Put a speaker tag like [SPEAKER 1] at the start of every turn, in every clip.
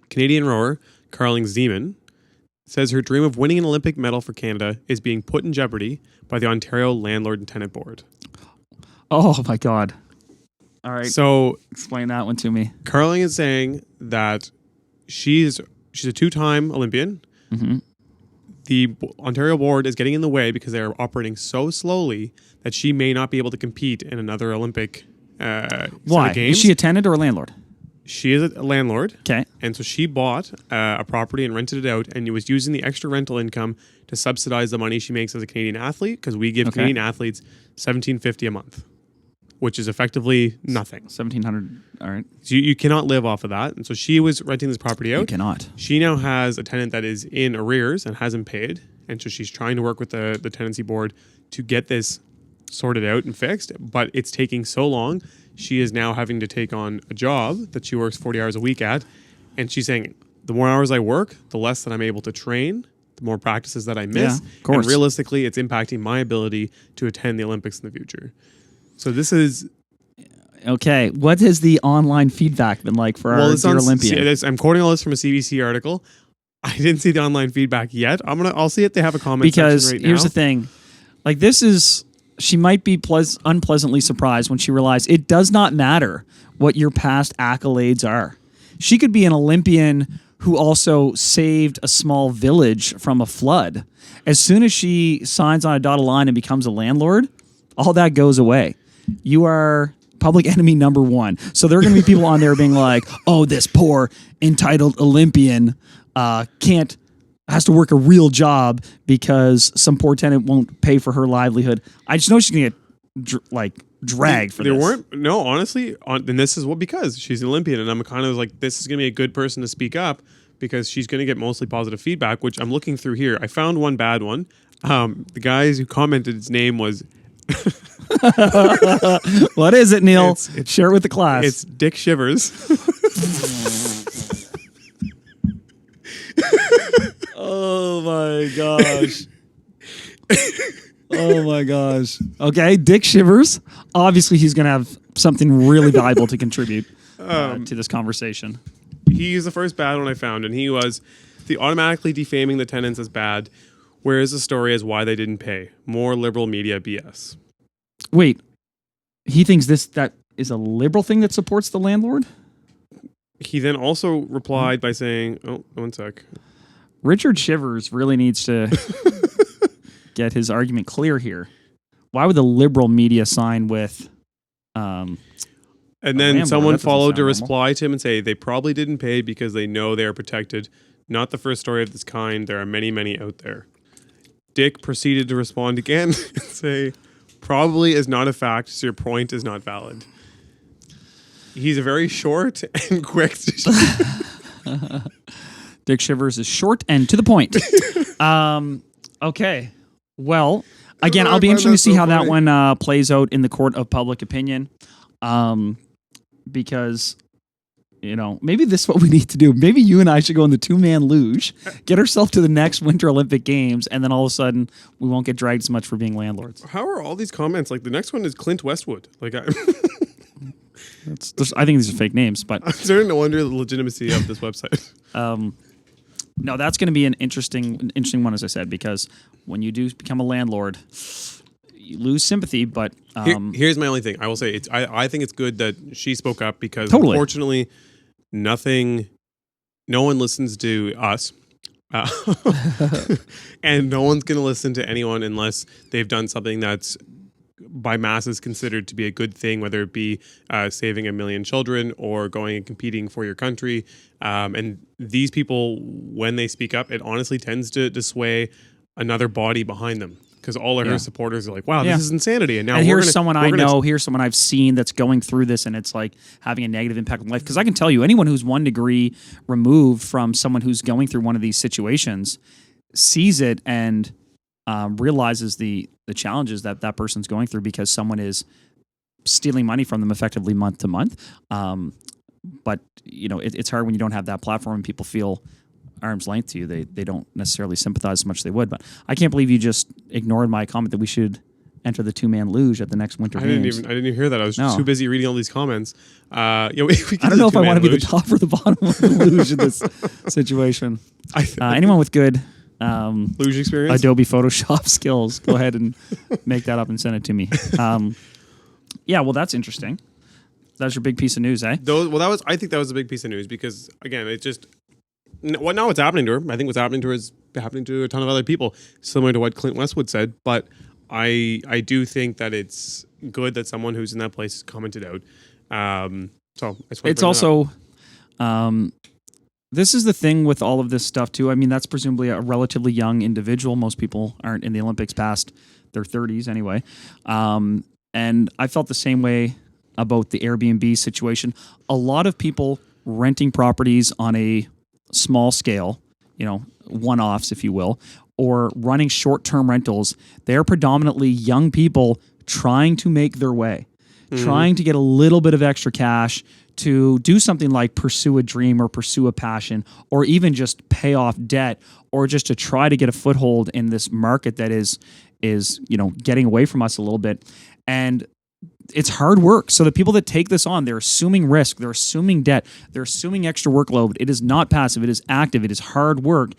[SPEAKER 1] Canadian rower Carling Zeeman says her dream of winning an Olympic medal for Canada is being put in jeopardy by the Ontario Landlord and Tenant Board.
[SPEAKER 2] Oh my God. All right.
[SPEAKER 1] So
[SPEAKER 2] explain that one to me.
[SPEAKER 1] Carling is saying that she's a two-time Olympian.
[SPEAKER 2] Mm-hmm.
[SPEAKER 1] The Ontario board is getting in the way because they're operating so slowly that she may not be able to compete in another Olympic
[SPEAKER 2] Why?
[SPEAKER 1] games.
[SPEAKER 2] Is she a tenant or a landlord?
[SPEAKER 1] She is a landlord.
[SPEAKER 2] Okay.
[SPEAKER 1] And so she bought a property and rented it out, and it was using the extra rental income to subsidize the money she makes as a Canadian athlete, because we give Canadian athletes $1,750 a month, which is effectively nothing.
[SPEAKER 2] $1,700. All right.
[SPEAKER 1] So you cannot live off of that. And so she was renting this property out.
[SPEAKER 2] You cannot.
[SPEAKER 1] She now has a tenant that is in arrears and hasn't paid. And so she's trying to work with the tenancy board to get this sorted out and fixed. But it's taking so long. She is now having to take on a job that she works 40 hours a week at. And she's saying, the more hours I work, the less that I'm able to train, the more practices that I miss.
[SPEAKER 2] Yeah, of course.
[SPEAKER 1] And realistically, it's impacting my ability to attend the Olympics in the future. So this is...
[SPEAKER 2] Okay, what has the online feedback been like for our dear Olympian?
[SPEAKER 1] I'm quoting all this from a CBC article. I didn't see the online feedback yet. I'll see if they have a comment section right now.
[SPEAKER 2] Because here's the thing, like she might be unpleasantly surprised when she realized it does not matter what your past accolades are. She could be an Olympian who also saved a small village from a flood. As soon as she signs on a dotted line and becomes a landlord, all that goes away. You are public enemy number one. So there are going to be people on there being like, oh, this poor entitled Olympian has to work a real job because some poor tenant won't pay for her livelihood. I just know she's going to get dragged for this.
[SPEAKER 1] No, honestly, and this is because she's an Olympian, and I'm kind of like, this is going to be a good person to speak up because she's going to get mostly positive feedback, which I'm looking through here. I found one bad one. The guys who commented, his name was...
[SPEAKER 2] What is it, Neal? Share it with the class.
[SPEAKER 1] It's Dick Shivers.
[SPEAKER 2] Oh my gosh. Oh my gosh. Okay, Dick Shivers. Obviously, he's going to have something really valuable to contribute to this conversation.
[SPEAKER 1] He's the first bad one I found, and he was the automatically defaming the tenants as bad, whereas the story is why they didn't pay. More liberal media BS.
[SPEAKER 2] Wait, he thinks that is a liberal thing that supports the landlord?
[SPEAKER 1] He then also replied by saying, oh, one sec.
[SPEAKER 2] Richard Shivers really needs to get his argument clear here. Why would the liberal media sign with...
[SPEAKER 1] and then someone followed to reply to him and say, they probably didn't pay because they know they are protected. Not the first story of this kind. There are many, many out there. Dick proceeded to respond again and say... Probably is not a fact, so your point is not valid. He's a very short and quick.
[SPEAKER 2] Dick Shivers is short and to the point. Okay. Well, again, I'll be interested to see how that one plays out in the court of public opinion. Because, maybe this is what we need to do. Maybe you and I should go in the two-man luge, get ourselves to the next Winter Olympic Games, and then all of a sudden we won't get dragged as much for being landlords.
[SPEAKER 1] How are all these comments? Like, the next one is Clint Westwood. Like, I
[SPEAKER 2] think these are fake names, but
[SPEAKER 1] I'm starting to wonder the legitimacy of this website.
[SPEAKER 2] No, that's going to be an interesting one, as I said, because when you do become a landlord, you lose sympathy. But
[SPEAKER 1] here's my only thing. I will say I think it's good that she spoke up because unfortunately, no one listens to us. And no one's going to listen to anyone unless they've done something that's by masses considered to be a good thing, whether it be saving 1 million children or going and competing for your country. And these people, when they speak up, it honestly tends to sway another body behind them. Because all of her supporters are like, wow, this is insanity. And now
[SPEAKER 2] here's someone I know, here's someone I've seen that's going through this, and it's like having a negative impact on life. Because I can tell you, anyone who's 1 degree removed from someone who's going through one of these situations sees it and realizes the challenges that person's going through because someone is stealing money from them effectively month to month. But, it's hard when you don't have that platform and people feel arm's length to you. They don't necessarily sympathize as much as they would. But I can't believe you just ignored my comment that we should enter the two-man luge at the next Winter
[SPEAKER 1] I
[SPEAKER 2] Games.
[SPEAKER 1] didn't even hear that. I was
[SPEAKER 2] No.
[SPEAKER 1] too busy reading all these comments. We
[SPEAKER 2] I don't know if I want to be the top or the bottom of the luge in this situation. Anyone with good
[SPEAKER 1] luge experience,
[SPEAKER 2] Adobe Photoshop skills, go ahead and make that up and send it to me. Yeah, well, that's interesting. That's your big piece of news, eh?
[SPEAKER 1] I think that was a big piece of news because again, it just what's happening to her. I think what's happening to her is happening to a ton of other people, similar to what Clint Westwood said. But I do think that it's good that someone who's in that place commented out. So
[SPEAKER 2] it's also, this is the thing with all of this stuff too. I mean, that's presumably a relatively young individual. Most people aren't in the Olympics past their 30s anyway. And I felt the same way about the Airbnb situation. A lot of people renting properties on a small scale, one-offs, if you will, or running short-term rentals, they're predominantly young people trying to make their way, trying to get a little bit of extra cash to do something like pursue a dream or pursue a passion, or even just pay off debt, or just to try to get a foothold in this market that is getting away from us a little bit. And it's hard work. So the people that take this on, they're assuming risk, they're assuming debt, they're assuming extra workload. It is not passive, it is active, it is hard work,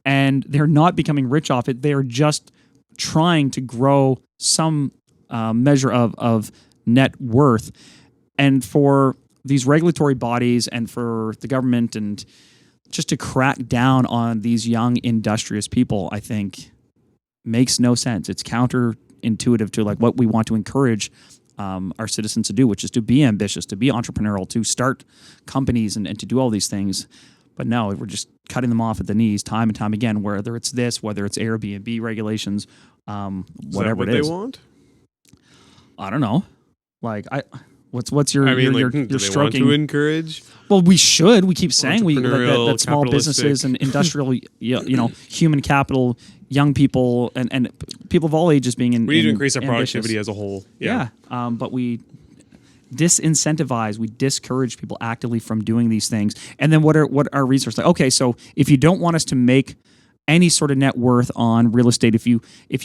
[SPEAKER 2] and they're not becoming rich off it. They are just trying to grow some measure of net worth. And for these regulatory bodies and for the government and just to crack down on these young industrious people, I think makes no sense. It's counterintuitive to like what we want to encourage our citizens to do, which is to be ambitious, to be entrepreneurial, to start companies and to do all these things. But no, we're just cutting them off at the knees time and time again, whether it's this, whether it's Airbnb regulations, whatever it is.
[SPEAKER 1] They want?
[SPEAKER 2] I don't know. Like, what's your,
[SPEAKER 1] I mean,
[SPEAKER 2] your
[SPEAKER 1] do they
[SPEAKER 2] stroking?
[SPEAKER 1] want to encourage?
[SPEAKER 2] Well, we should. We keep saying that small
[SPEAKER 1] capitalistic
[SPEAKER 2] businesses and industrial, human capital, young people, and people of all ages being in.
[SPEAKER 1] We need to increase our
[SPEAKER 2] ambitious.
[SPEAKER 1] productivity as a whole.
[SPEAKER 2] Yeah. But we disincentivize, we discourage people actively from doing these things. And then what are resources? Like, okay, so if you don't want us to make any sort of net worth on real estate, if you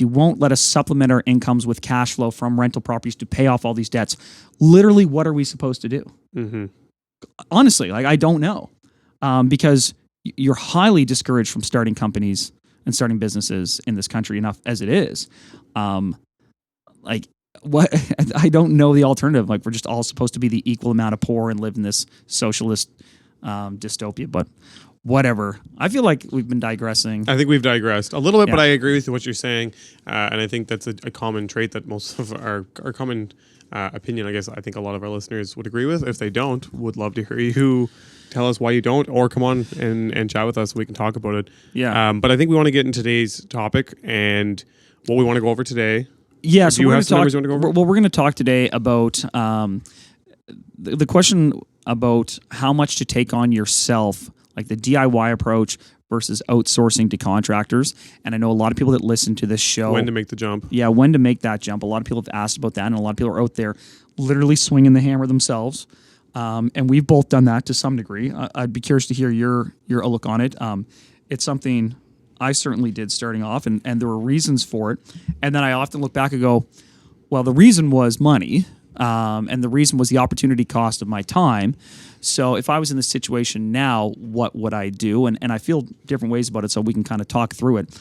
[SPEAKER 2] won't let us supplement our incomes with cash flow from rental properties to pay off all these debts, literally, what are we supposed to do? Mm-hmm. Honestly, like, I don't know, because you're highly discouraged from starting companies and starting businesses in this country enough as it is. Like, what? I don't know the alternative. Like, we're just all supposed to be the equal amount of poor and live in this socialist dystopia, but whatever. I feel like we've been digressing.
[SPEAKER 1] I think we've digressed a little bit, but I agree with what you're saying, and I think that's a common trait that most of our common opinion. I guess I think a lot of our listeners would agree with. If they don't, would love to hear you tell us why you don't, or come on and chat with us so we can talk about it.
[SPEAKER 2] Yeah.
[SPEAKER 1] But I think we want to get into today's topic and what we want to go over today.
[SPEAKER 2] Yeah. So
[SPEAKER 1] we're
[SPEAKER 2] going to talk.
[SPEAKER 1] You want to go over?
[SPEAKER 2] Well, we're going to talk today about the question about how much to take on yourself, like the DIY approach versus outsourcing to contractors. And I know a lot of people that listen to this show.
[SPEAKER 1] When to make the jump.
[SPEAKER 2] Yeah, when to make that jump. A lot of people have asked about that, and a lot of people are out there literally swinging the hammer themselves. And we've both done that to some degree. I'd be curious to hear your look on it. It's something I certainly did starting off, and there were reasons for it. And then I often look back and go, well, the reason was money, and the reason was the opportunity cost of my time. So if I was in this situation now, what would I do? And I feel different ways about it, so we can kind of talk through it.